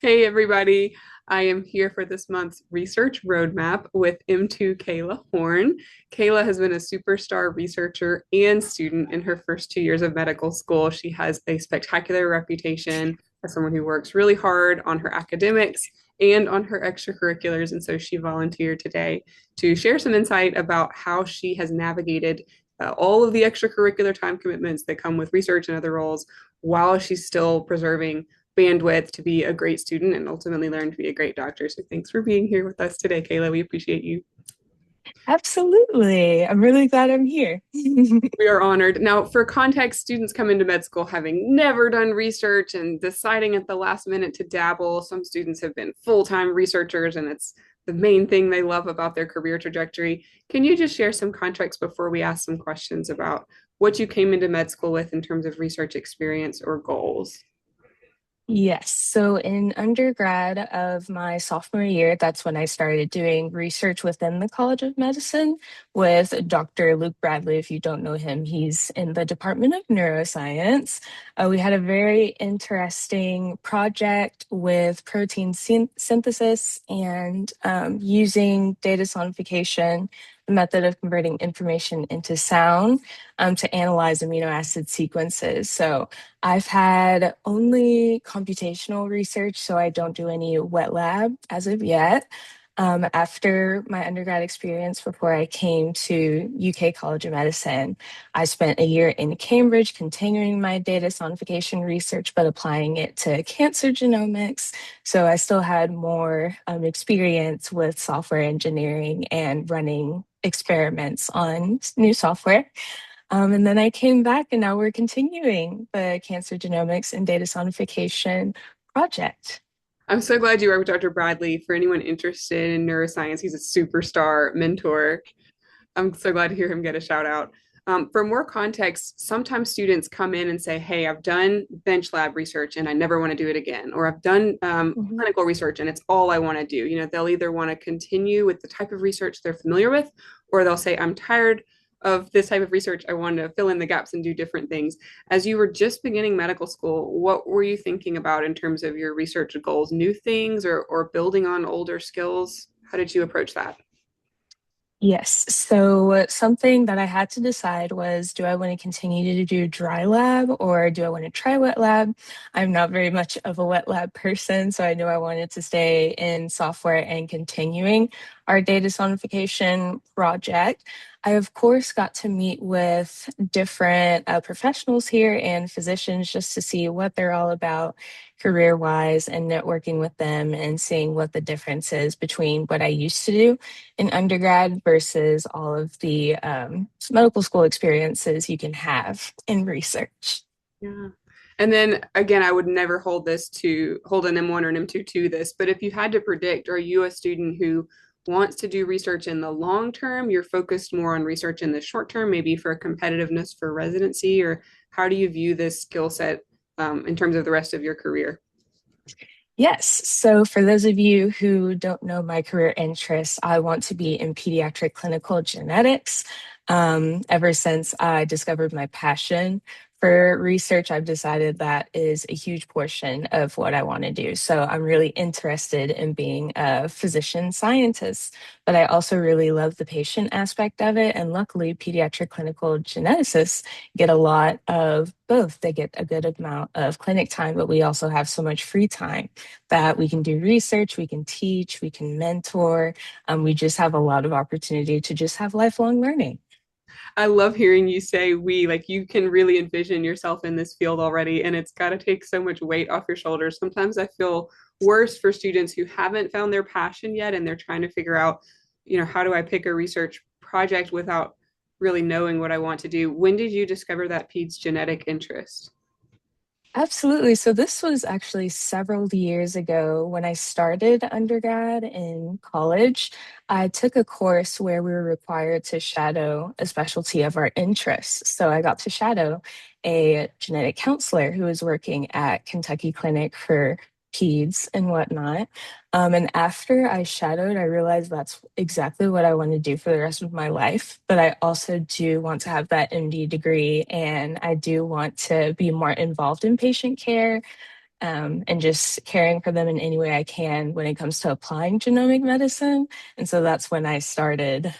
Hey, everybody. I am here for this month's research roadmap with M2 Kayla Horne. Kayla has been a superstar researcher and student in her first 2 years of medical school. She has a spectacular reputation as someone who works really hard on her academics and on her extracurriculars. And so she volunteered today to share some insight about how she has navigated all of the extracurricular time commitments that come with research and other roles while she's still preserving bandwidth to be a great student and ultimately learn to be a great doctor. So thanks for being here with us today, Kayla. We appreciate you. Absolutely. I'm really glad I'm here. We are honored. Now, for context, students come into med school having never done research and deciding at the last minute to dabble. Some students have been full-time researchers, and it's the main thing they love about their career trajectory. Can you just share some context before we ask some questions about what you came into med school with in terms of research experience or goals? Yes. So in undergrad of my sophomore year, that's when I started doing research within the College of Medicine with Dr. Luke Bradley. If you don't know him, he's in the Department of Neuroscience. We had a very interesting project with protein synthesis and using data sonification, the method of converting information into sound to analyze amino acid sequences. So I've had only computational research, so I don't do any wet lab as of yet. After my undergrad experience, before I came to UK College of Medicine, I spent a year in Cambridge continuing my data sonification research, but applying it to cancer genomics. So I still had more experience with software engineering and running experiments on new software. And then I came back and now we're continuing the cancer genomics and data sonification project. I'm so glad you are with Dr. Bradley. For anyone interested in neuroscience, he's a superstar mentor. I'm so glad to hear him get a shout out. For more context, sometimes students come in and say, hey, I've done bench lab research and I never want to do it again. Or I've done Mhm. clinical research and it's all I want to do. They'll either want to continue with the type of research they're familiar with, or they'll say, I'm tired of this type of research. I want to fill in the gaps and do different things. As you were just beginning medical school, what were you thinking about in terms of your research goals? New things or building on older skills? How did you approach that? Yes. So something that I had to decide was, do I want to continue to do dry lab or do I want to try wet lab? I'm not very much of a wet lab person, so I knew I wanted to stay in software and continuing our data sonification project. I, of course, got to meet with different professionals here and physicians just to see what they're all about career wise and networking with them and seeing what the difference is between what I used to do in undergrad versus all of the medical school experiences you can have in research. Yeah. And then again, I would never hold an M1 or an M2 to this, but if you had to predict, are you a student who wants to do research in the long term? You're focused more on research in the short term, maybe for competitiveness for residency, or how do you view this skill set in terms of the rest of your career? Yes. So, for those of you who don't know my career interests, I want to be in pediatric clinical genetics. Ever since I discovered my passion for research, I've decided that is a huge portion of what I want to do. So, I'm really interested in being a physician scientist, but I also really love the patient aspect of it. And luckily, pediatric clinical geneticists get a lot of both. They get a good amount of clinic time, but we also have so much free time that we can do research, we can teach, we can mentor. We just have a lot of opportunity to just have lifelong learning. I love hearing you say we, like you can really envision yourself in this field already, and it's got to take so much weight off your shoulders. Sometimes I feel worse for students who haven't found their passion yet and they're trying to figure out, how do I pick a research project without really knowing what I want to do. When did you discover that PEDS genetic interest? Absolutely. So this was actually several years ago when I started undergrad in college. I took a course where we were required to shadow a specialty of our interests. So I got to shadow a genetic counselor who was working at Kentucky Clinic for peds and whatnot. And after I shadowed, I realized that's exactly what I want to do for the rest of my life. But I also do want to have that MD degree, and I do want to be more involved in patient care and just caring for them in any way I can when it comes to applying genomic medicine. And so that's when I started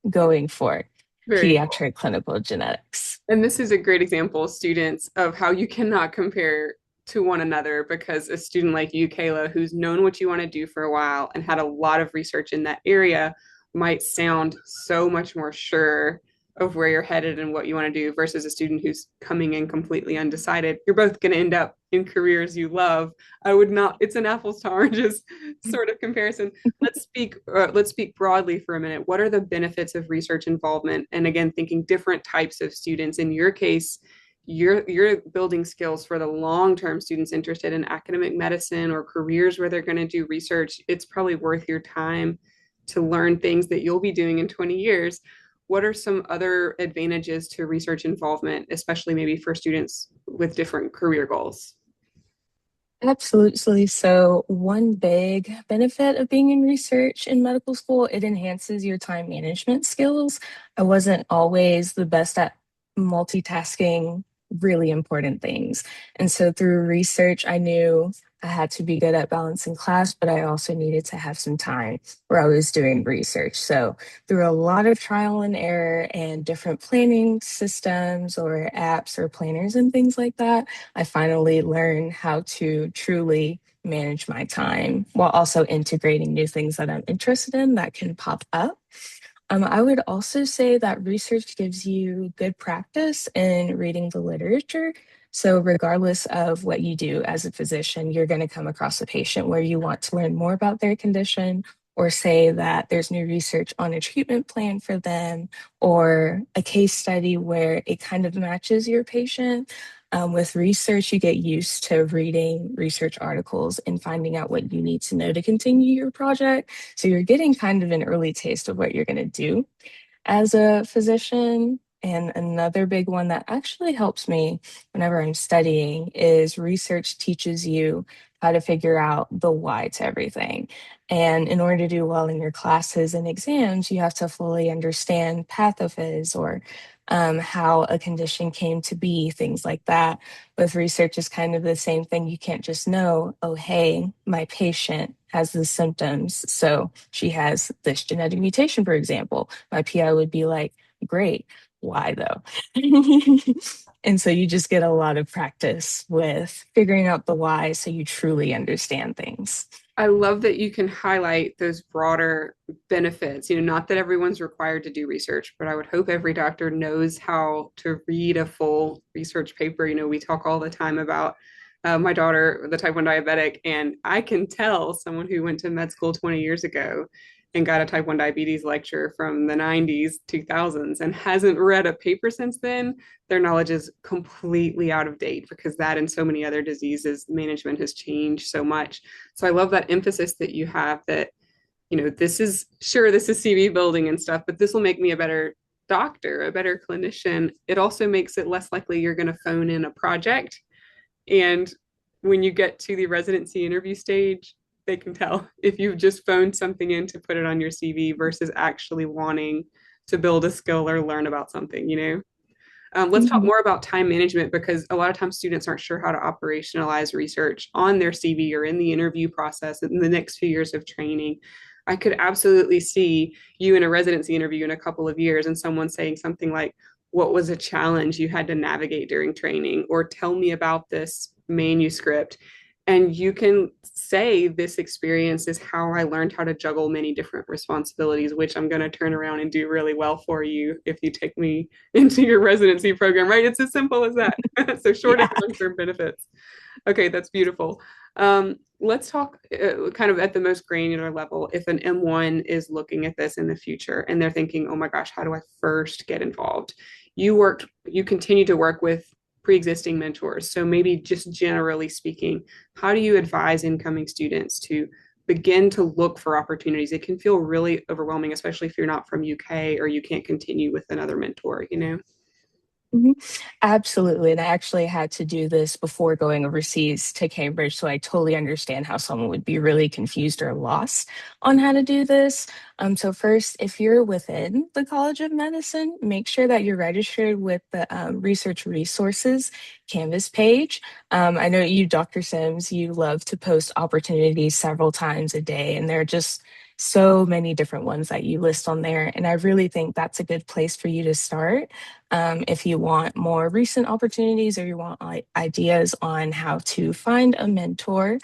going for Very cool. pediatric clinical genetics. And this is a great example, students, of how you cannot compare to one another because a student like you, Kayla, who's known what you want to do for a while and had a lot of research in that area, might sound so much more sure of where you're headed and what you want to do versus a student who's coming in completely undecided. You're both going to end up in careers you love. I would not, it's an apples to oranges sort of comparison. Let's speak broadly for a minute. What are the benefits of research involvement? And again, thinking different types of students. In your case, you're building skills for the long-term students interested in academic medicine or careers where they're going to do research. It's probably worth your time to learn things that you'll be doing in 20 years. What are some other advantages to research involvement, especially maybe for students with different career goals? Absolutely. So, one big benefit of being in research in medical school, it enhances your time management skills. I wasn't always the best at multitasking really important things. And so, through research, I knew I had to be good at balancing class, but I also needed to have some time where I was doing research. So, through a lot of trial and error and different planning systems or apps or planners and things like that, I finally learned how to truly manage my time while also integrating new things that I'm interested in that can pop up. I would also say that research gives you good practice in reading the literature. So, regardless of what you do as a physician, you're going to come across a patient where you want to learn more about their condition, or say that there's new research on a treatment plan for them, or a case study where it kind of matches your patient. With research, you get used to reading research articles and finding out what you need to know to continue your project. So you're getting kind of an early taste of what you're going to do as a physician. And another big one that actually helps me whenever I'm studying is research teaches you how to figure out the why to everything. And in order to do well in your classes and exams, you have to fully understand pathophys or how a condition came to be, things like that. With research, is kind of the same thing. You can't just know, oh, hey, my patient has the symptoms, so she has this genetic mutation, for example. My PI would be like, great, why though? And so you just get a lot of practice with figuring out the why so you truly understand things. I love that you can highlight those broader benefits. Not that everyone's required to do research, but I would hope every doctor knows how to read a full research paper. We talk all the time about my daughter, the type 1 diabetic, and I can tell someone who went to med school 20 years ago and got a type 1 diabetes lecture from the 90s, 2000s, and hasn't read a paper since then, their knowledge is completely out of date because that and so many other diseases management has changed so much. So I love that emphasis that you have that, this is sure this is CV building and stuff, but this will make me a better doctor, a better clinician. It also makes it less likely you're going to phone in a project. And when you get to the residency interview stage, they can tell if you've just phoned something in to put it on your CV versus actually wanting to build a skill or learn about something. Let's talk Mhm. more about time management because a lot of times students aren't sure how to operationalize research on their CV or in the interview process in the next few years of training. I could absolutely see you in a residency interview in a couple of years and someone saying something like, what was a challenge you had to navigate during training? Or tell me about this manuscript. And you can say this experience is how I learned how to juggle many different responsibilities, which I'm going to turn around and do really well for you if you take me into your residency program, right? It's as simple as that. So short and Yeah. long-term benefits. Okay, that's beautiful. Let's talk kind of at the most granular level. If an M1 is looking at this in the future and they're thinking, oh my gosh, how do I first get involved? You continue to work with pre-existing mentors. So maybe just generally speaking, how do you advise incoming students to begin to look for opportunities? It can feel really overwhelming, especially if you're not from UK or you can't continue with another mentor. Mhm. Absolutely. And I actually had to do this before going overseas to Cambridge. So I totally understand how someone would be really confused or lost on how to do this. So, first, if you're within the College of Medicine, make sure that you're registered with the Research Resources Canvas page. I know you, Dr. Sims, you love to post opportunities several times a day, and there are just so many different ones that you list on there. And I really think that's a good place for you to start if you want more recent opportunities or you want ideas on how to find a mentor.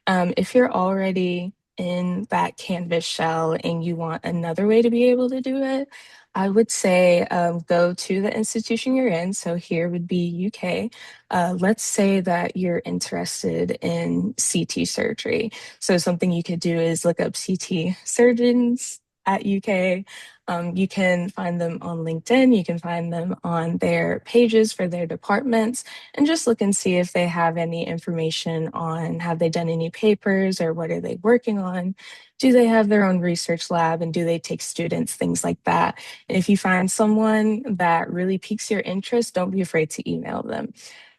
If you're already in that Canvas shell and you want another way to be able to do it, I would say go to the institution you're in. So here would be UK. Let's say that you're interested in CT surgery. So something you could do is look up CT surgeons at UK. You can find them on LinkedIn. You can find them on their pages for their departments and just look and see if they have any information on have they done any papers or what are they working on? Do they have their own research lab and do they take students, things like that? And if you find someone that really piques your interest, don't be afraid to email them.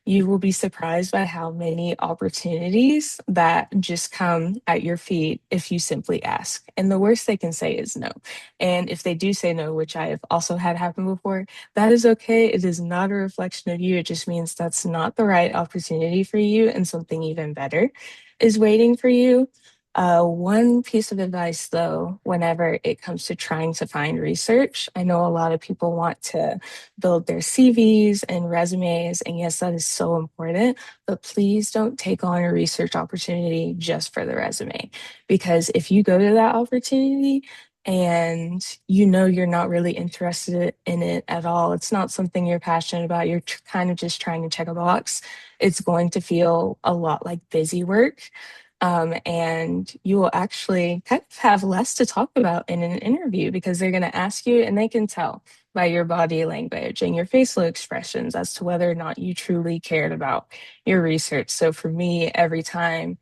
You will be surprised by how many opportunities that just come at your feet if you simply ask. And the worst they can say is no. And if they do say no, which I have also had happen before, that is okay. It is not a reflection of you. It just means that's not the right opportunity for you and something even better is waiting for you. One piece of advice, though, whenever it comes to trying to find research, I know a lot of people want to build their CVs and resumes, and yes, that is so important, but please don't take on a research opportunity just for the resume. Because if you go to that opportunity and you know you're not really interested in it at all, it's not something you're passionate about, you're kind of just trying to check a box, it's going to feel a lot like busy work. And you will actually kind of have less to talk about in an interview because they're going to ask you and they can tell by your body language and your facial expressions as to whether or not you truly cared about your research. So for me, every time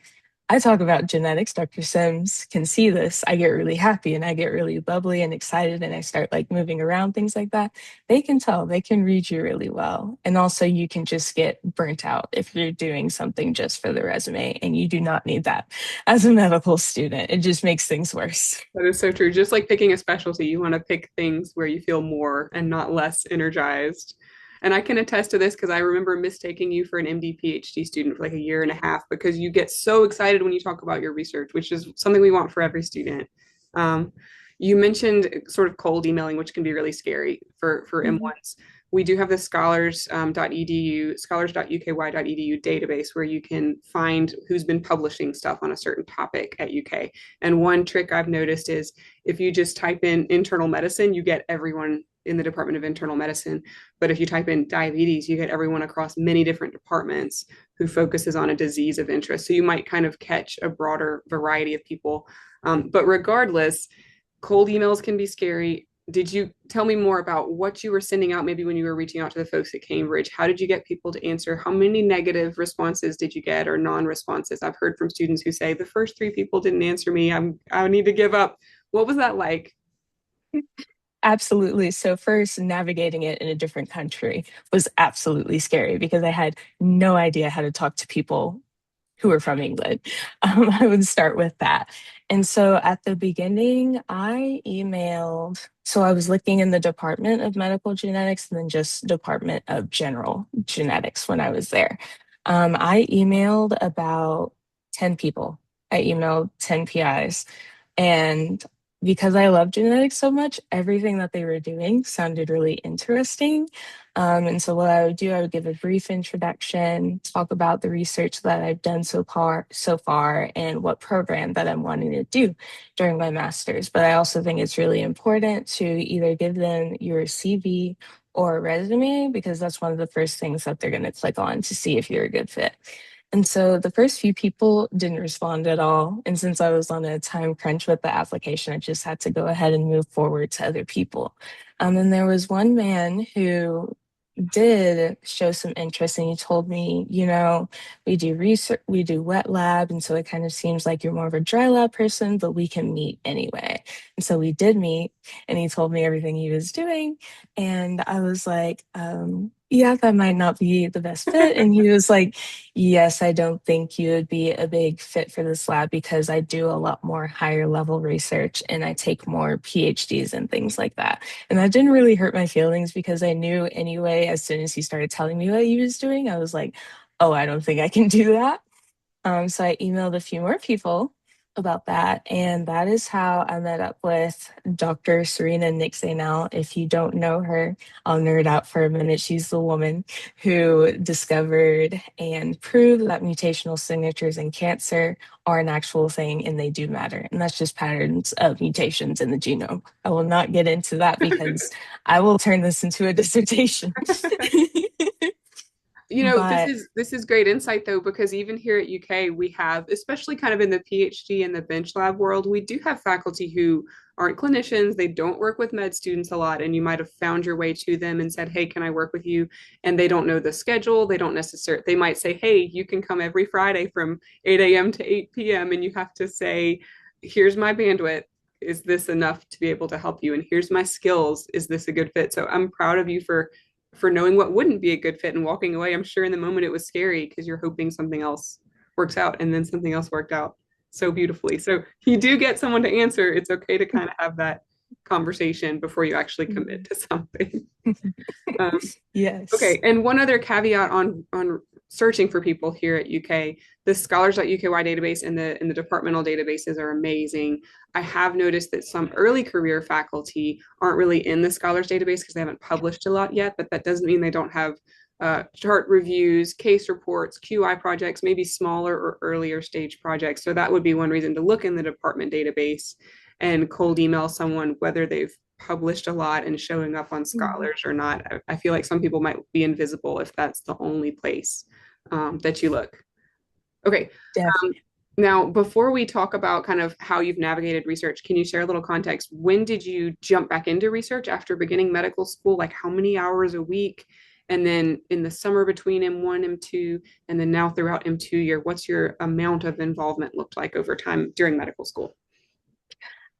I talk about genetics, Dr. Sims can see this. I get really happy and I get really bubbly and excited and I start like moving around, things like that. They can tell, they can read you really well. And also, you can just get burnt out if you're doing something just for the resume, and you do not need that as a medical student. It just makes things worse. That is so true. Just like picking a specialty, you want to pick things where you feel more and not less energized. And I can attest to this because I remember mistaking you for an MD PhD student for like a year and a half because you get so excited when you talk about your research, which is something we want for every student. Um, you mentioned sort of cold emailing, which can be really scary for Mhm. M1s. We do have the scholars.edu, scholars.uky.edu database where you can find who's been publishing stuff on a certain topic at UK. And one trick I've noticed is if you just type in internal medicine, you get everyone in the Department of Internal Medicine. But if you type in diabetes, you get everyone across many different departments who focuses on a disease of interest. So you might kind of catch a broader variety of people. But regardless, cold emails can be scary. Did you tell me more about what you were sending out maybe when you were reaching out to the folks at Cambridge? How did you get people to answer? How many negative responses did you get or non-responses? I've heard from students who say the first three people didn't answer me. I need to give up. What was that like? Absolutely. So, first, navigating it in a different country was absolutely scary because I had no idea how to talk to people who are from England. I would start with that. And so at the beginning, I emailed. So I was looking in the Department of Medical Genetics and then just Department of General Genetics when I was there. I emailed about 10 people. I emailed 10 PIs. And because I love genetics so much, everything that they were doing sounded really interesting. And so what I would do, I would give a brief introduction, talk about the research that I've done so far, and what program that I'm wanting to do during my master's. But I also think it's really important to either give them your CV or a resume because that's one of the first things that they're going to click on to see if you're a good fit. And so the first few people didn't respond at all. And since I was on a time crunch with the application, I just had to go ahead and move forward to other people. And there was one man who did show some interest and he told me, we do research, we do wet lab. And so it kind of seems like you're more of a dry lab person, but we can meet anyway. And so we did meet and he told me everything he was doing. And I was like, yeah, that might not be the best fit. And he was like, yes, I don't think you would be a big fit for this lab because I do a lot more higher level research and I take more PhDs and things like that. And that didn't really hurt my feelings because I knew anyway, as soon as he started telling me what he was doing, I was like, oh, I don't think I can do that. So I emailed a few more people about that, and that is how I met up with Dr. Serena Nixonell. If you don't know her, I'll nerd out for a minute. She's the woman who discovered and proved that mutational signatures in cancer are an actual thing and they do matter. And that's just patterns of mutations in the genome. I will not get into that because I will turn this into a dissertation. You know, this But is this is great insight though, because even here at UK, we have, especially kind of in the PhD and the bench lab world, we do have faculty who aren't clinicians. They don't work with med students a lot, and you might have found your way to them and said, "Hey, can I work with you?" And they don't know the schedule. They don't necessarily. They might say, "Hey, you can come every Friday from 8 a.m. to 8 p.m." And you have to say, "Here's my bandwidth. Is this enough to be able to help you? And here's my skills. Is this a good fit?" So I'm proud of you for knowing what wouldn't be a good fit and walking away. I'm sure in the moment it was scary because you're hoping something else works out, and then something else worked out so beautifully. So you do get someone to answer. It's okay to kind of have that conversation before you actually commit to something. Um, yes. Okay, and one other caveat on searching for people here at UK, the scholars.uky database and the departmental databases are amazing. I have noticed that some early career faculty aren't really in the scholars database because they haven't published a lot yet, but that doesn't mean they don't have chart reviews, case reports, QI projects, maybe smaller or earlier stage projects. So that would be one reason to look in the department database and cold email someone whether they've published a lot and showing up on Mhm. scholars or not. I feel like some people might be invisible if that's the only place that you look. Okay. Um, Definitely. Now, before we talk about kind of how you've navigated research, can you share a little context? When did you jump back into research after beginning medical school? Like how many hours a week? And then in the summer between M1, M2, and then now throughout M2 year, what's your amount of involvement looked like over time during medical school?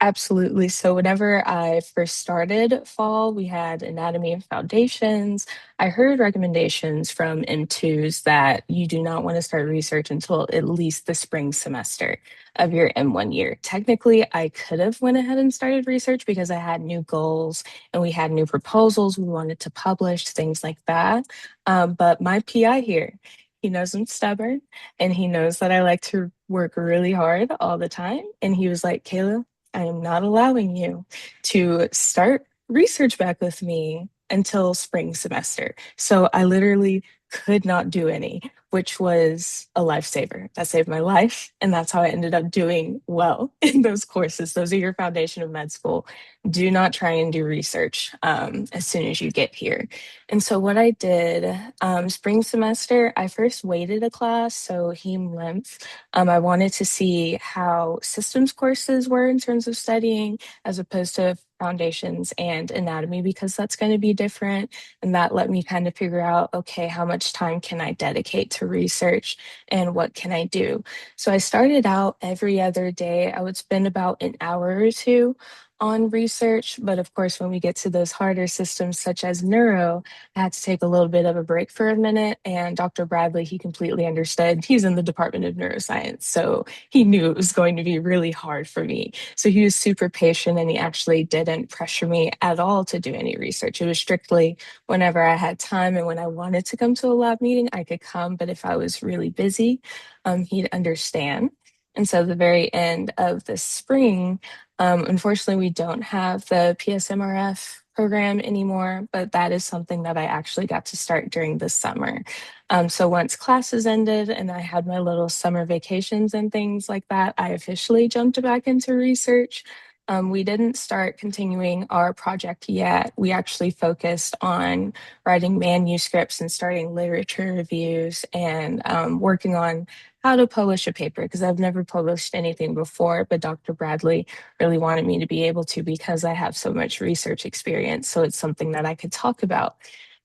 Absolutely. So, whenever I first started fall, we had anatomy and foundations. I heard recommendations from M2s that you do not want to start research until at least the spring semester of your M1 year. Technically, I could have went ahead and started research because I had new goals and we had new proposals we wanted to publish, things like that. But my PI here, he knows I'm stubborn and he knows that I like to work really hard all the time. And he was like, Kayla, I am not allowing you to start research back with me until spring semester. So I literally could not do any, which was a lifesaver. That saved my life. And that's how I ended up doing well in those courses. Those are your foundation of med school. Do not try and do research as soon as you get here. And so what I did, spring semester, I first weighted a class, so heme lymph. I wanted to see how systems courses were in terms of studying as opposed to foundations and anatomy because that's going to be different. And that let me kind of figure out, okay, how much time can I dedicate to research and what can I do? So I started out every other day. I would spend about an hour or two on research. But of course, when we get to those harder systems such as neuro, I had to take a little bit of a break for a minute. And Dr. Bradley, he completely understood. He's in the Department of Neuroscience. So he knew it was going to be really hard for me. So he was super patient and he actually didn't pressure me at all to do any research. It was strictly whenever I had time and when I wanted to come to a lab meeting, I could come. But if I was really busy, he'd understand. And so the very end of the spring, unfortunately, we don't have the PSMRF program anymore, but that is something that I actually got to start during the summer. So once classes ended and I had my little summer vacations and things like that, I officially jumped back into research. We didn't start continuing our project yet. We actually focused on writing manuscripts and starting literature reviews and working on how to publish a paper because I've never published anything before, but Dr. Bradley really wanted me to be able to because I have so much research experience. So it's something that I could talk about.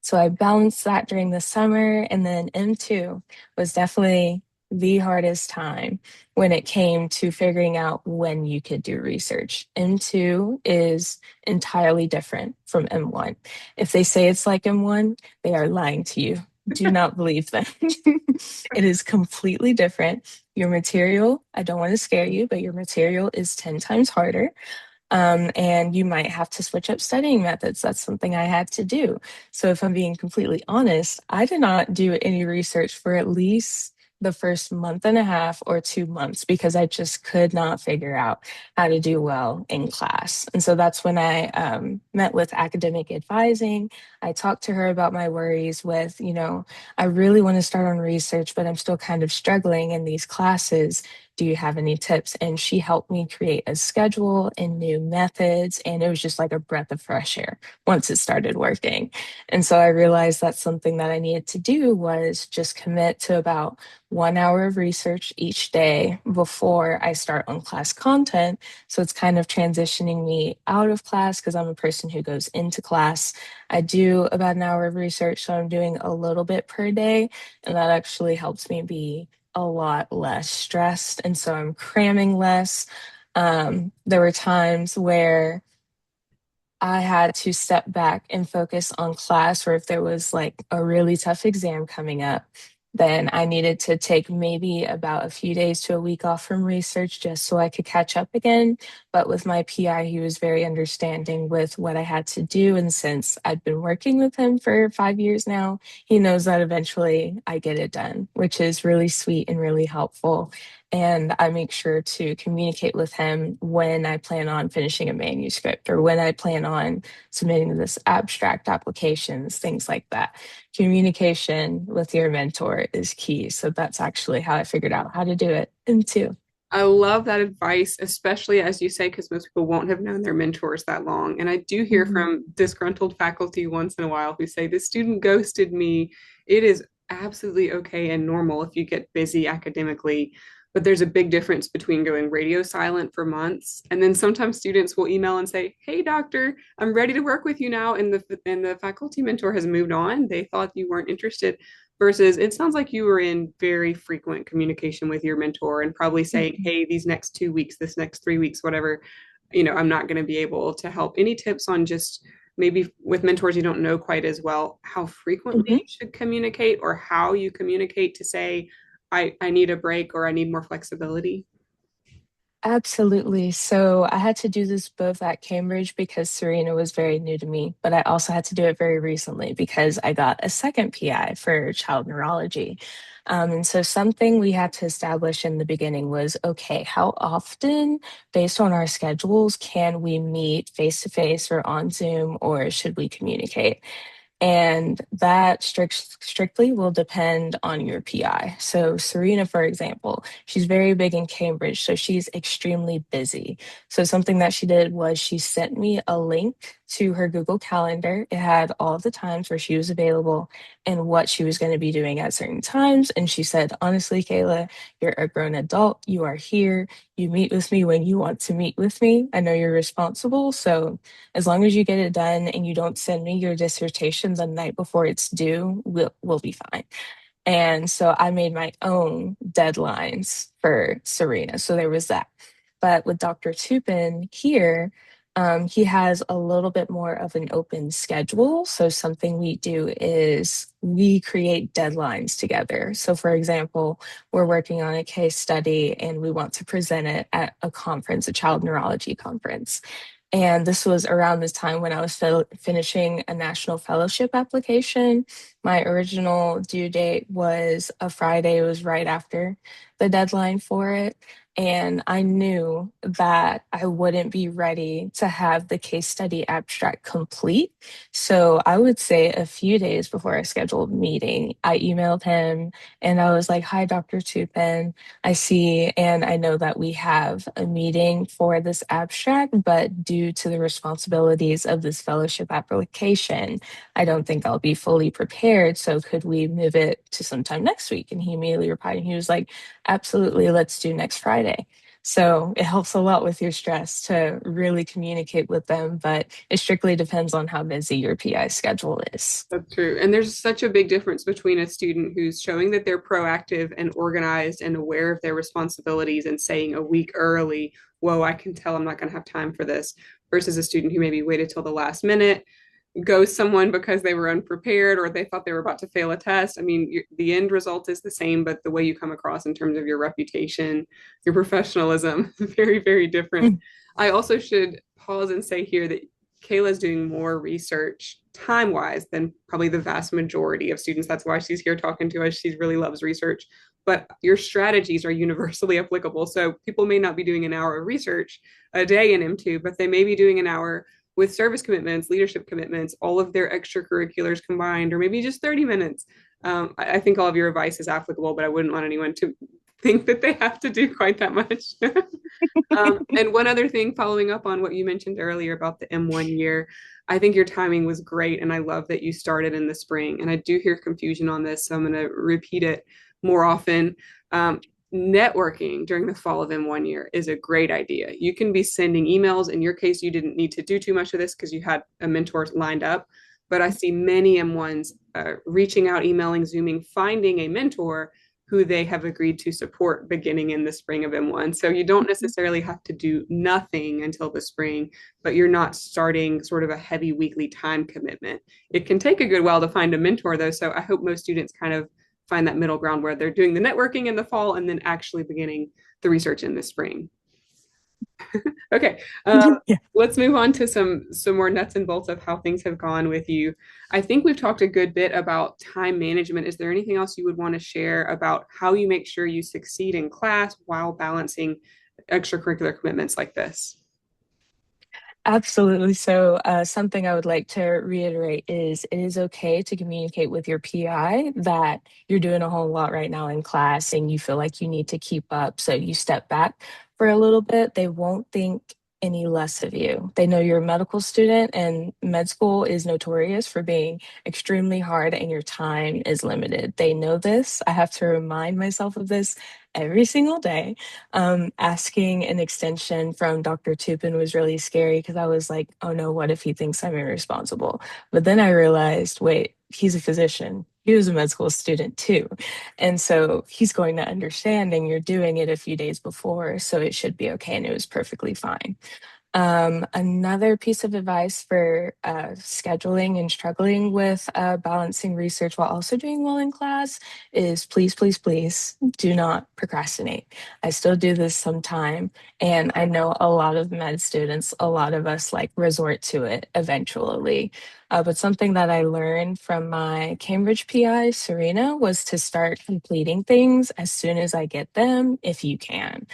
So I balanced that during the summer. And then M2 was definitely the hardest time when it came to figuring out when you could do research. M2 is entirely different from M1. If they say it's like M1, they are lying to you. Do not believe them. It is completely different. Your material, I don't want to scare you, but your material is 10 times harder. And you might have to switch up studying methods. That's something I had to do. So, if I'm being completely honest, I did not do any research for at least the first month and a half or 2 months because I just could not figure out how to do well in class. And so that's when I met with academic advising. I talked to her about my worries with, I really want to start on research, but I'm still kind of struggling in these classes. Do you have any tips? And she helped me create a schedule and new methods. And it was just like a breath of fresh air once it started working. And so I realized that something that I needed to do was just commit to about 1 hour of research each day before I start on class content. So it's kind of transitioning me out of class because I'm a person who goes into class. I do about an hour of research, so I'm doing a little bit per day. And that actually helps me be a lot less stressed. And so I'm cramming less. There were times where I had to step back and focus on class, or if there was like a really tough exam coming up, then I needed to take maybe about a few days to a week off from research just so I could catch up again. But with my PI, he was very understanding with what I had to do. And since I've been working with him for 5 years now, he knows that eventually I get it done, which is really sweet and really helpful. And I make sure to communicate with him when I plan on finishing a manuscript or when I plan on submitting this abstract applications, things like that. Communication with your mentor is key. So that's actually how I figured out how to do it in two. I love that advice, especially as you say, because most people won't have known their mentors that long. And I do hear Mhm. from disgruntled faculty once in a while who say, the student ghosted me. It is absolutely okay and normal if you get busy academically. But there's a big difference between going radio silent for months and then sometimes students will email and say, "Hey, doctor, I'm ready to work with you now," and the faculty mentor has moved on. They thought you weren't interested versus it sounds like you were in very frequent communication with your mentor and probably saying, Mhm. "Hey, these next 2 weeks, this next 3 weeks, whatever, I'm not going to be able to help." Any tips on just maybe with mentors you don't know quite as well, how frequently Mhm. you should communicate or how you communicate to say, I need a break or I need more flexibility? Absolutely. So I had to do this both at Cambridge because Serena was very new to me, but I also had to do it very recently because I got a second PI for child neurology. And so something we had to establish in the beginning was okay, how often, based on our schedules, can we meet face to face or on Zoom, or should we communicate? And that strictly will depend on your PI. So, Serena, for example, she's very big in Cambridge, so she's extremely busy. So, something that she did was she sent me a link to her Google Calendar. It had all of the times where she was available and what she was going to be doing at certain times. And she said, honestly, Kayla, you're a grown adult. You are here. You meet with me when you want to meet with me. I know you're responsible. So, as long as you get it done and you don't send me your dissertation the night before it's due, we'll be fine. And so I made my own deadlines for Serena. So there was that. But with Dr. Tupin here, he has a little bit more of an open schedule. So something we do is we create deadlines together. So for example, we're working on a case study and we want to present it at a conference, a child neurology conference. And this was around this time when I was finishing a national fellowship application. My original due date was a Friday, it was right after the deadline for it. And I knew that I wouldn't be ready to have the case study abstract complete. So I would say a few days before our scheduled meeting, I emailed him and I was like, "Hi, Dr. Tupin. I see and I know that we have a meeting for this abstract, but due to the responsibilities of this fellowship application, I don't think I'll be fully prepared. So could we move it to sometime next week?" And he immediately replied and he was like, "Absolutely, let's do next Friday." So it helps a lot with your stress to really communicate with them, but it strictly depends on how busy your PI schedule is. That's true. And there's such a big difference between a student who's showing that they're proactive and organized and aware of their responsibilities and saying a week early, whoa, I can tell I'm not going to have time for this, versus a student who maybe waited till the last minute, ghost someone because they were unprepared or they thought they were about to fail a test. I mean, the end result is the same, but the way you come across in terms of your reputation, your professionalism, very, very different. I also should pause and say here that Kayla's doing more research time wise than probably the vast majority of students. That's why she's here talking to us. She really loves research, but your strategies are universally applicable. So people may not be doing an hour of research a day in M2, but they may be doing an hour with service commitments, leadership commitments, all of their extracurriculars combined, or maybe just 30 minutes. I think all of your advice is applicable, but I wouldn't want anyone to think that they have to do quite that much. And one other thing, following up on what you mentioned earlier about the M1 year, I think your timing was great. And I love that you started in the spring. And I do hear confusion on this, so I'm going to repeat it more often. Networking during the fall of M1 year is a great idea. You can be sending emails. In your case, you didn't need to do too much of this because you had a mentor lined up. But I see many M1s reaching out, emailing, Zooming, finding a mentor who they have agreed to support beginning in the spring of M1. So you don't necessarily have to do nothing until the spring, but you're not starting sort of a heavy weekly time commitment. It can take a good while to find a mentor, though. So I hope most students kind of find that middle ground where they're doing the networking in the fall and then actually beginning the research in the spring. Okay, Yeah. let's move on to some more nuts and bolts of how things have gone with you. I think we've talked a good bit about time management. Is there anything else you would want to share about how you make sure you succeed in class while balancing extracurricular commitments like this? Absolutely. So, something I would like to reiterate is it is okay to communicate with your PI that you're doing a whole lot right now in class and you feel like you need to keep up. So, you step back for a little bit. They won't think any less of you. They know you're a medical student, and med school is notorious for being extremely hard and your time is limited. They know this. I have to remind myself of this every single day. Asking an extension from Dr. Tupin was really scary because I was like, oh no, what if he thinks I'm irresponsible? But then I realized, wait, he's a physician. He was a med school student too. And so he's going to understand, and you're doing it a few days before, so it should be okay. And it was perfectly fine. Another piece of advice for scheduling and struggling with balancing research while also doing well in class is please, please, please do not procrastinate. I still do this sometime, and I know a lot of med students, a lot of us like resort to it eventually. But something that I learned from my Cambridge PI, Serena, was to start completing things as soon as I get them, if you can.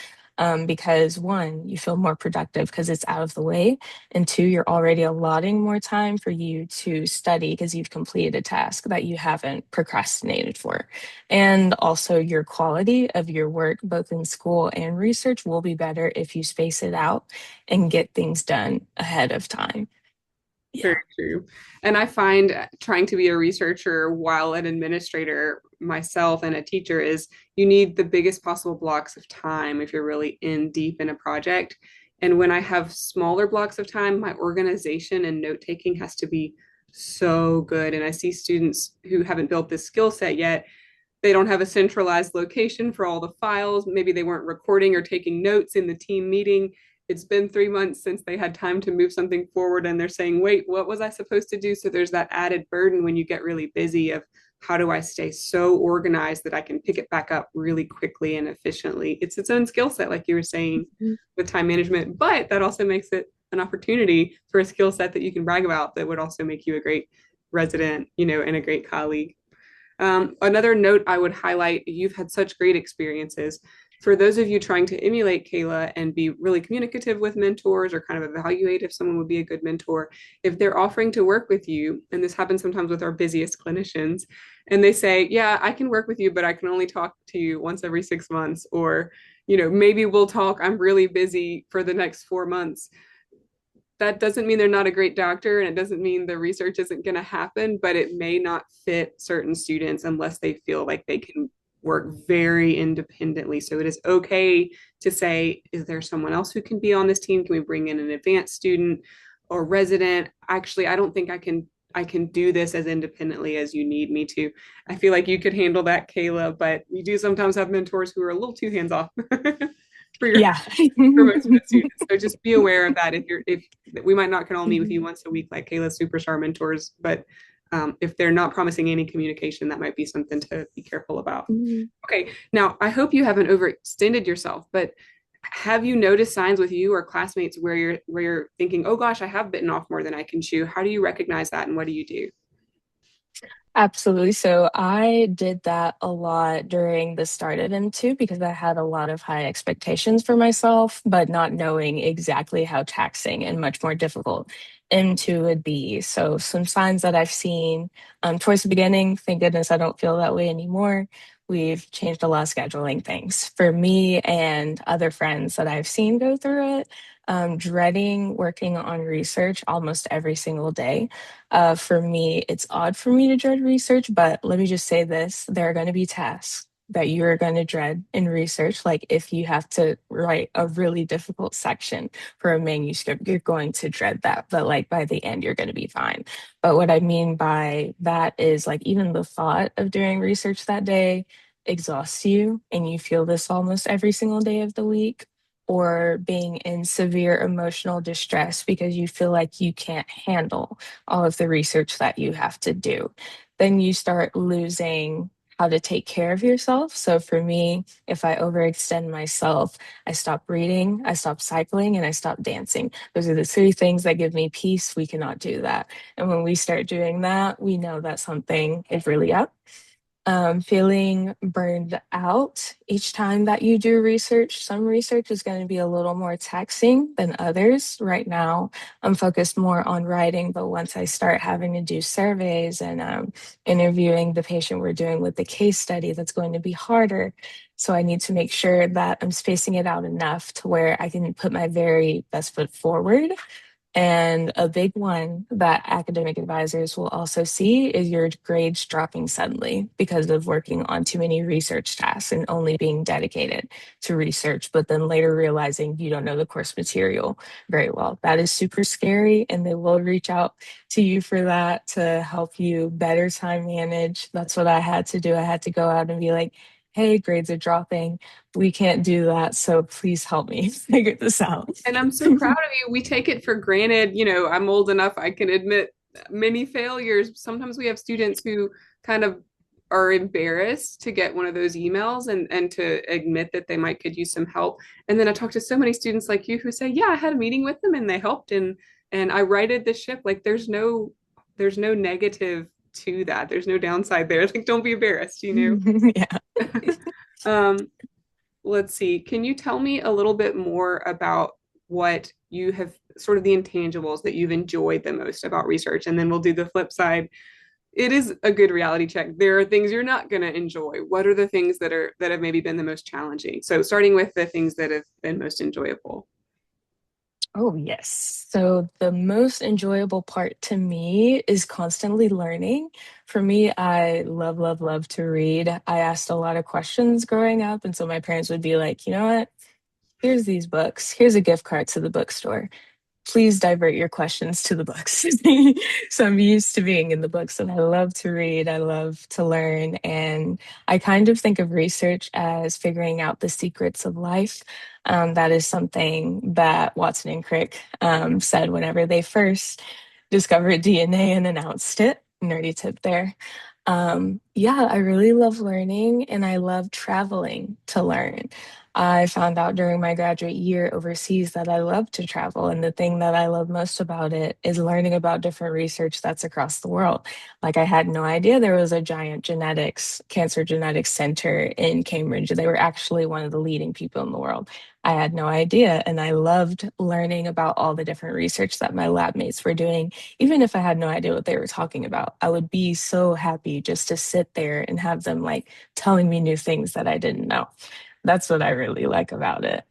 Because one, you feel more productive because it's out of the way. And two, you're already allotting more time for you to study because you've completed a task that you haven't procrastinated for. And also, your quality of your work, both in school and research, will be better if you space it out and get things done ahead of time. Very Yeah. true. And I find trying to be a researcher while an administrator myself and a teacher is you need the biggest possible blocks of time if you're really in deep in a project. And when I have smaller blocks of time, my organization and note taking has to be so good. And I see students who haven't built this skill set yet. They don't have a centralized location for all the files. Maybe they weren't recording or taking notes in the team meeting. It's been 3 months since they had time to move something forward and they're saying, wait, what was I supposed to do? So there's that added burden when you get really busy of how do I stay so organized that I can pick it back up really quickly and efficiently. It's its own skill set, like you were saying, with time management, but that also makes it an opportunity for a skill set that you can brag about that would also make you a great resident, and a great colleague. Another note I would highlight, you've had such great experiences. For those of you trying to emulate Kayla and be really communicative with mentors or kind of evaluate if someone would be a good mentor, if they're offering to work with you, and this happens sometimes with our busiest clinicians, and they say, yeah, I can work with you, but I can only talk to you once every 6 months, or, maybe we'll talk, I'm really busy for the next 4 months. That doesn't mean they're not a great doctor and it doesn't mean the research isn't going to happen, but it may not fit certain students unless they feel like they can work very independently. So it is okay to say, is there someone else who can be on this team? Can we bring in an advanced student or resident? Actually, I don't think I can do this as independently as you need me to. I feel like you could handle that, Kayla, but we do sometimes have mentors who are a little too hands off for your Yeah. for most of the students. So just be aware of that. If we might not can all meet with you once a week like Kayla's superstar mentors, but if they're not promising any communication, that might be something to be careful about. Okay, now I hope you haven't overextended yourself, but have you noticed signs with you or classmates where you're thinking, oh gosh, I have bitten off more than I can chew? How do you recognize that, and what do you do? Absolutely. So I did that a lot during the start of M2 because I had a lot of high expectations for myself, but not knowing exactly how taxing and much more difficult M2 would be. So some signs that I've seen towards the beginning, thank goodness I don't feel that way anymore. We've changed a lot of scheduling things for me and other friends that I've seen go through it. Dreading working on research almost every single day. For me, it's odd for me to dread research, but let me just say this, there are going to be tasks that you're going to dread in research. Like if you have to write a really difficult section for a manuscript, you're going to dread that. But like by the end, you're going to be fine. But what I mean by that is like even the thought of doing research that day exhausts you, and you feel this almost every single day of the week, or being in severe emotional distress because you feel like you can't handle all of the research that you have to do. Then you start losing how to take care of yourself. So for me, if I overextend myself, I stop reading, I stop cycling, and I stop dancing. Those are the three things that give me peace. We cannot do that. And when we start doing that, we know that something is really up. Feeling burned out each time that you do research. Some research is going to be a little more taxing than others. Right now, I'm focused more on writing, but once I start having to do surveys and interviewing the patient we're doing with the case study, that's going to be harder. So I need to make sure that I'm spacing it out enough to where I can put my very best foot forward. And a big one that academic advisors will also see is your grades dropping suddenly because of working on too many research tasks and only being dedicated to research, but then later realizing you don't know the course material very well. That is super scary, and they will reach out to you for that to help you better time manage. That's what I had to do. I had to go out and be like, hey, grades are dropping. We can't do that. So please help me figure this out. And I'm so proud of you. We take it for granted. I'm old enough, I can admit many failures. Sometimes we have students who kind of are embarrassed to get one of those emails and to admit that they might could use some help. And then I talk to so many students like you who say, yeah, I had a meeting with them and they helped and I righted the ship. Like there's no negative to that. There's no downside there. Like don't be embarrassed. Yeah. Um, let's see. Can you tell me a little bit more about what you have sort of the intangibles that you've enjoyed the most about research? And then we'll do the flip side. It is a good reality check. There are things you're not going to enjoy. What are the things that have maybe been the most challenging? So starting with the things that have been most enjoyable. Oh, yes. So the most enjoyable part to me is constantly learning. For me, I love, love, love to read. I asked a lot of questions growing up. And so my parents would be like, you know what? Here's these books. Here's a gift card to the bookstore. Please divert your questions to the books. So I'm used to being in the books and I love to read. I love to learn. And I kind of think of research as figuring out the secrets of life. That is something that Watson and Crick said whenever they first discovered DNA and announced it. Nerdy tip there. Yeah, I really love learning and I love traveling to learn. I found out during my graduate year overseas that I love to travel. And the thing that I love most about it is learning about different research that's across the world. Like, I had no idea there was a giant cancer genetics center in Cambridge. They were actually one of the leading people in the world. I had no idea. And I loved learning about all the different research that my lab mates were doing. Even if I had no idea what they were talking about, I would be so happy just to sit there and have them like telling me new things that I didn't know. That's what I really like about it.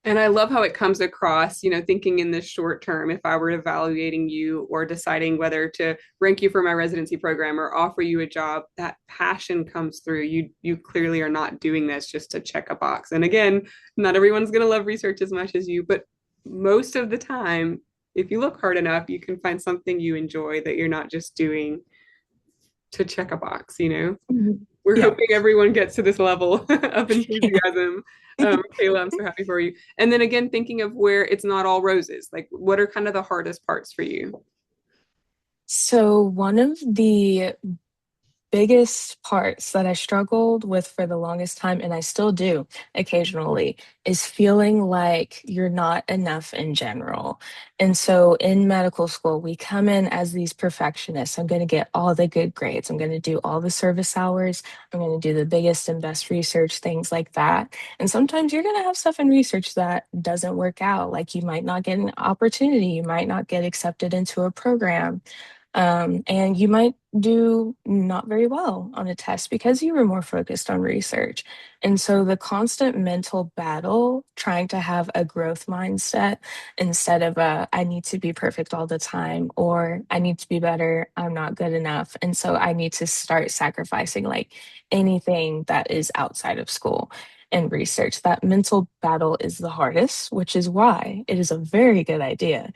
And I love how it comes across, thinking in the short term, if I were evaluating you or deciding whether to rank you for my residency program or offer you a job, that passion comes through. You clearly are not doing this just to check a box. And again, not everyone's going to love research as much as you, but most of the time, if you look hard enough, you can find something you enjoy that you're not just doing to check a box. Mhm. We're Yeah. hoping everyone gets to this level of enthusiasm. Kayla, I'm so happy for you. And then again, thinking of where it's not all roses, like what are kind of the hardest parts for you? So one of the biggest parts that I struggled with for the longest time, and I still do occasionally, is feeling like you're not enough in general. And so in medical school, we come in as these perfectionists. I'm going to get all the good grades. I'm going to do all the service hours. I'm going to do the biggest and best research, things like that. And sometimes you're going to have stuff in research that doesn't work out. Like you might not get an opportunity, you might not get accepted into a program. And you might do not very well on a test because you were more focused on research. And so the constant mental battle trying to have a growth mindset instead of a I need to be perfect all the time or I need to be better, I'm not good enough. And so I need to start sacrificing like anything that is outside of school and research. That mental battle is the hardest, which is why it is a very good idea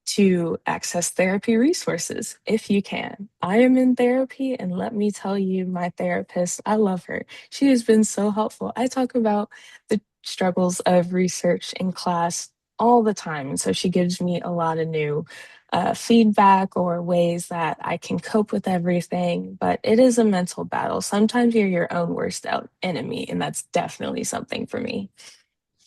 to access therapy resources if you can. I am in therapy, and let me tell you, my therapist, I love her. She has been so helpful. I talk about the struggles of research in class all the time. And so she gives me a lot of new feedback or ways that I can cope with everything. But it is a mental battle. Sometimes you're your own worst enemy, and that's definitely something for me.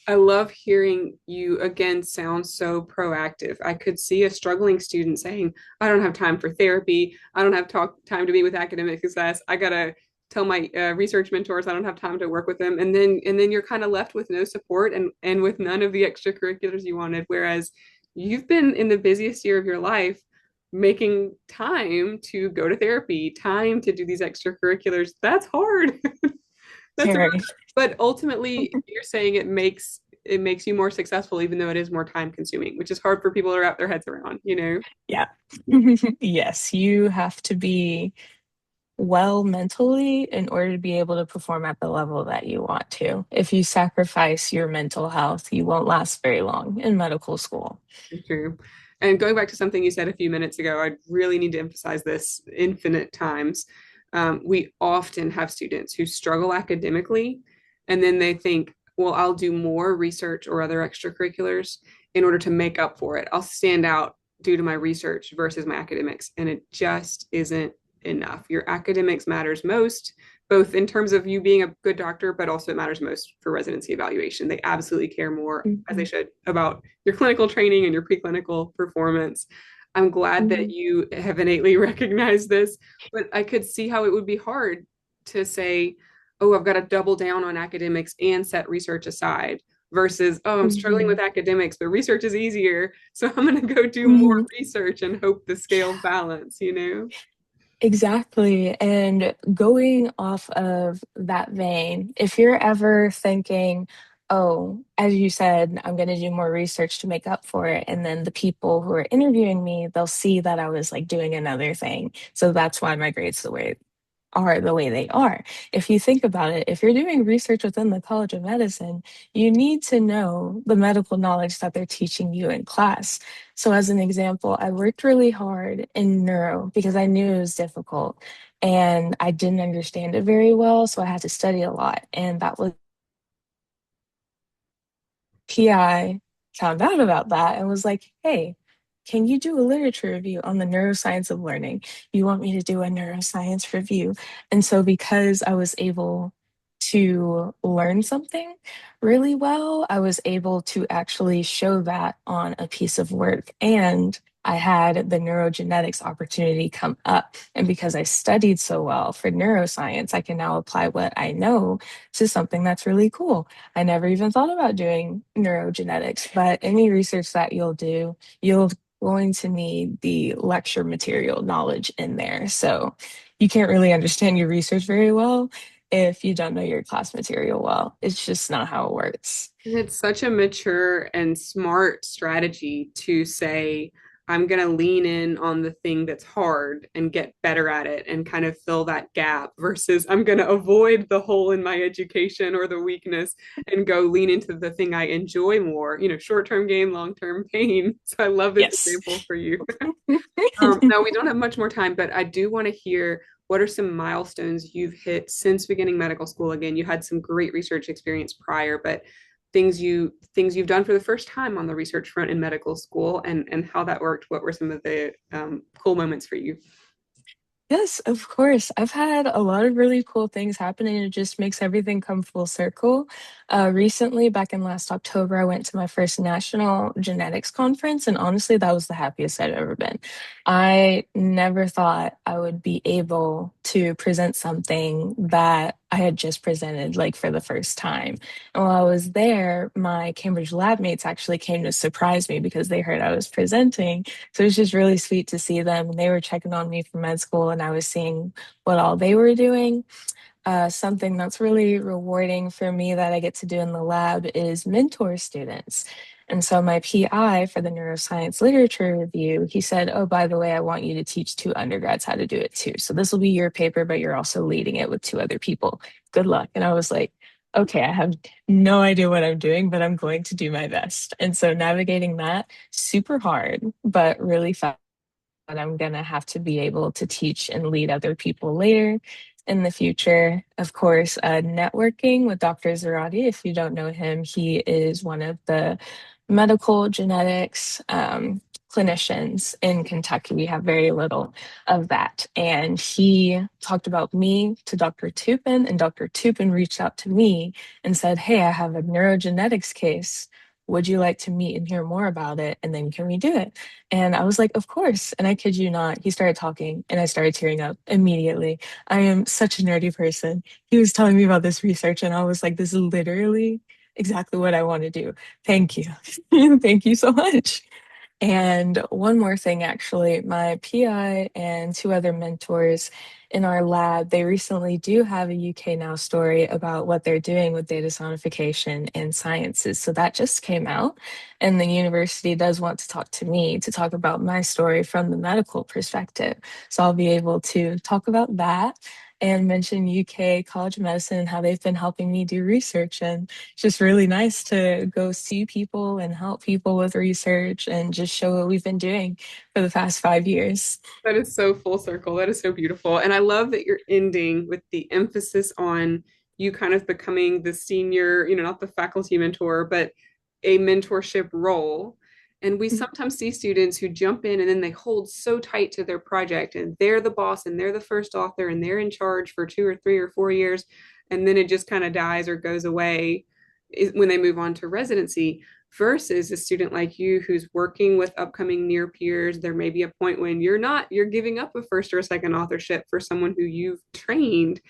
I love hearing you again sound so proactive. I could see a struggling student saying, I don't have time for therapy. I don't have time to be with academic success. I gotta tell my research mentors I don't have time to work with them. And then you're kind of left with no support and with none of the extracurriculars you wanted. Whereas you've been in the busiest year of your life making time to go to therapy, time to do these extracurriculars. That's hard. That's a Very, but ultimately you're saying it makes you more successful even though it is more time consuming, which is hard for people to wrap their heads around. yeah. Yes, you have to be well mentally in order to be able to perform at the level that you want to. If you sacrifice your mental health, you won't last very long in medical school. True. And going back to something you said a few minutes ago, I really need to emphasize this infinite times. We often have students who struggle academically, and then they think, well, I'll do more research or other extracurriculars in order to make up for it. I'll stand out due to my research versus my academics. And it just isn't enough. Your academics matters most, both in terms of you being a good doctor, but also it matters most for residency evaluation. They absolutely care more, as they Mhm. should, about your clinical training and your preclinical performance. I'm glad that Mhm. you have innately recognized this, but I could see how it would be hard to say, oh, I've got to double down on academics and set research aside versus, oh, I'm struggling with Mhm. academics, but research is easier. So I'm going to go do more Mhm. research and hope the scales balance. Exactly. And going off of that vein, if you're ever thinking, oh, as you said, I'm going to do more research to make up for it. And then the people who are interviewing me, they'll see that I was like doing another thing. So that's why my grades are the way they are. If you think about it, if you're doing research within the College of Medicine, you need to know the medical knowledge that they're teaching you in class. So, as an example, I worked really hard in neuro because I knew it was difficult and I didn't understand it very well. So, I had to study a lot. And that was PI found out about that and was like, hey, can you do a literature review on the neuroscience of learning? You want me to do a neuroscience review? And so, because I was able to learn something really well, I was able to actually show that on a piece of work. And I had the neurogenetics opportunity come up. And because I studied so well for neuroscience, I can now apply what I know to something that's really cool. I never even thought about doing neurogenetics, but any research that you'll do, you're going to need the lecture material knowledge in there. So you can't really understand your research very well. if you don't know your class material well. It's just not how it works. And it's such a mature and smart strategy to say, I'm going to lean in on the thing that's hard and get better at it and kind of fill that gap versus I'm going to avoid the hole in my education or the weakness and go lean into the thing I enjoy more, short-term gain, long-term pain. So I love this Yes. example for you. Now we don't have much more time, but I do want to hear what are some milestones you've hit since beginning medical school? Again, you had some great research experience prior, but things you've done for the first time on the research front in medical school and how that worked. What were some of the cool moments for you? Yes, of course. I've had a lot of really cool things happen, and it just makes everything come full circle. Recently, back in last October, I went to my first national genetics conference, and honestly, that was the happiest I've ever been. I never thought I would be able to present something that I had just presented, like for the first time. And while I was there, my Cambridge lab mates actually came to surprise me because they heard I was presenting. So it was just really sweet to see them. And they were checking on me for med school, and I was seeing what all they were doing. Something that's really rewarding for me that I get to do in the lab is mentor students. And so my PI for the neuroscience literature review, he said, "Oh, by the way, I want you to teach two undergrads how to do it too. So this will be your paper, but you're also leading it with two other people. Good luck." And I was like, okay, I have no idea what I'm doing, but I'm going to do my best. And so navigating that, super hard, but really fun. I'm going to have to be able to teach and lead other people later in the future. Of course, networking with Dr. Zarati. If you don't know him, he is one of the medical genetics clinicians in Kentucky. We have very little of that. And he talked about me to Dr. Tupin, and Dr. Tupin reached out to me and said, "Hey, I have a neurogenetics case. Would you like to meet and hear more about it? And then can we do it?" And I was like, "Of course." And I kid you not, he started talking and I started tearing up immediately. I am such a nerdy person. He was telling me about this research, and I was like, this is literally exactly what I want to do. Thank you. Thank you so much. And one more thing, actually, my PI and two other mentors in our lab, they recently do have a UK Now story about what they're doing with data sonification and sciences. So that just came out, and the university does want to talk to me to talk about my story from the medical perspective. So I'll be able to talk about that and mention UK College of Medicine and how they've been helping me do research. And it's just really nice to go see people and help people with research and just show what we've been doing for the past 5 years. That is so full circle. That is so beautiful. And I love that you're ending with the emphasis on you kind of becoming the senior, not the faculty mentor, but a mentorship role. And we sometimes see students who jump in and then they hold so tight to their project and they're the boss and they're the first author and they're in charge for 2 or 3 or 4 years. And then it just kind of dies or goes away when they move on to residency versus a student like you who's working with upcoming near peers. There may be a point when you're giving up a first or a second authorship for someone who you've trained,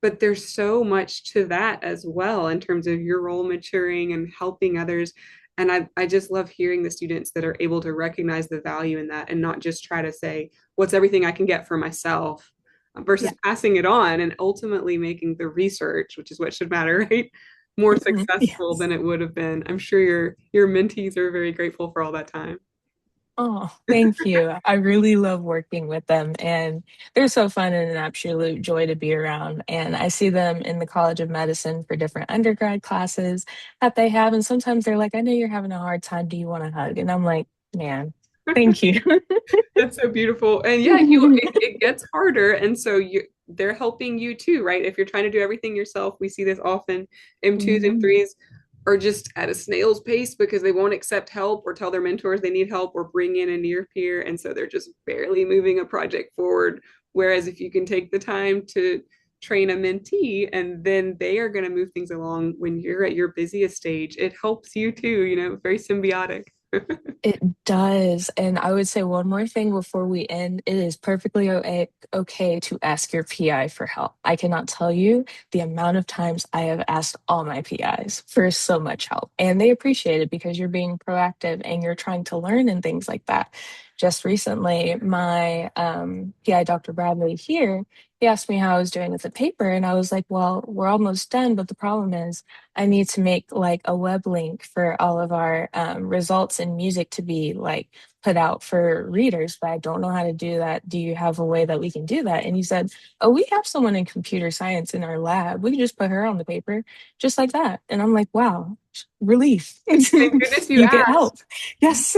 but there's so much to that as well in terms of your role maturing and helping others. And I just love hearing the students that are able to recognize the value in that and not just try to say, what's everything I can get for myself versus Yeah. passing it on and ultimately making the research, which is what should matter, right? More Mhm. successful Yes. than it would have been. I'm sure your mentees are very grateful for all that time. Oh, thank you. I really love working with them, and they're so fun and an absolute joy to be around. And I see them in the College of Medicine for different undergrad classes that they have. And sometimes they're like, "I know you're having a hard time. Do you want a hug?" And I'm like, "Man, thank you." That's so beautiful. And yeah, it gets harder. And so they're helping you too, right? If you're trying to do everything yourself, we see this often. M2s, Mhm. M3s are just at a snail's pace because they won't accept help or tell their mentors they need help or bring in a near peer. And so they're just barely moving a project forward. Whereas if you can take the time to train a mentee and then they are going to move things along when you're at your busiest stage, it helps you too, very symbiotic. It does. And I would say one more thing before we end. It is perfectly okay to ask your PI for help. I cannot tell you the amount of times I have asked all my PIs for so much help. And they appreciate it because you're being proactive and you're trying to learn and things like that. Just recently, my PI, Dr. Bradley here, he asked me how I was doing with the paper, and I was like, well, we're almost done, but the problem is I need to make like a web link for all of our results and music to be like put out for readers, but I don't know how to do that. Do you have a way that we can do that? And he said, oh, we have someone in computer science in our lab. We can just put her on the paper just like that. And I'm like, wow, relief. Thank goodness you You get help. asked. Yes.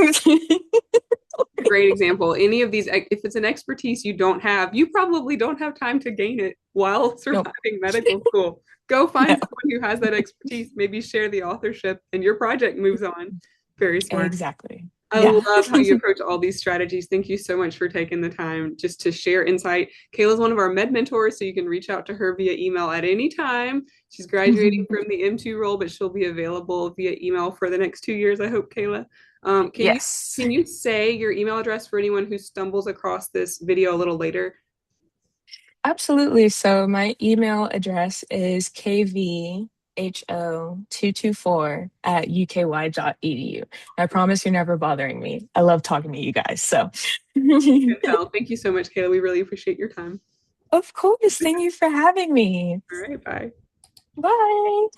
A great example. Any of these, if it's an expertise you don't have, you probably don't have time to gain it while Nope. surviving medical school. Go No. find someone who has that expertise, maybe share the authorship, and your project moves on. Very smart. Exactly. I Yeah. love how you approach all these strategies. Thank you so much for taking the time just to share insight. Kayla's one of our med mentors, so you can reach out to her via email at any time. She's graduating from the M2 role, but she'll be available via email for the next 2 years, I hope, Kayla. Can you Yes. can you say your email address for anyone who stumbles across this video a little later? Absolutely. So my email address is kvho224 at uky.edu. I promise you're never bothering me. I love talking to you guys. So, Good tell. Thank you so much, Kayla. We really appreciate your time. of course, thank you for having me. All right, bye. Bye.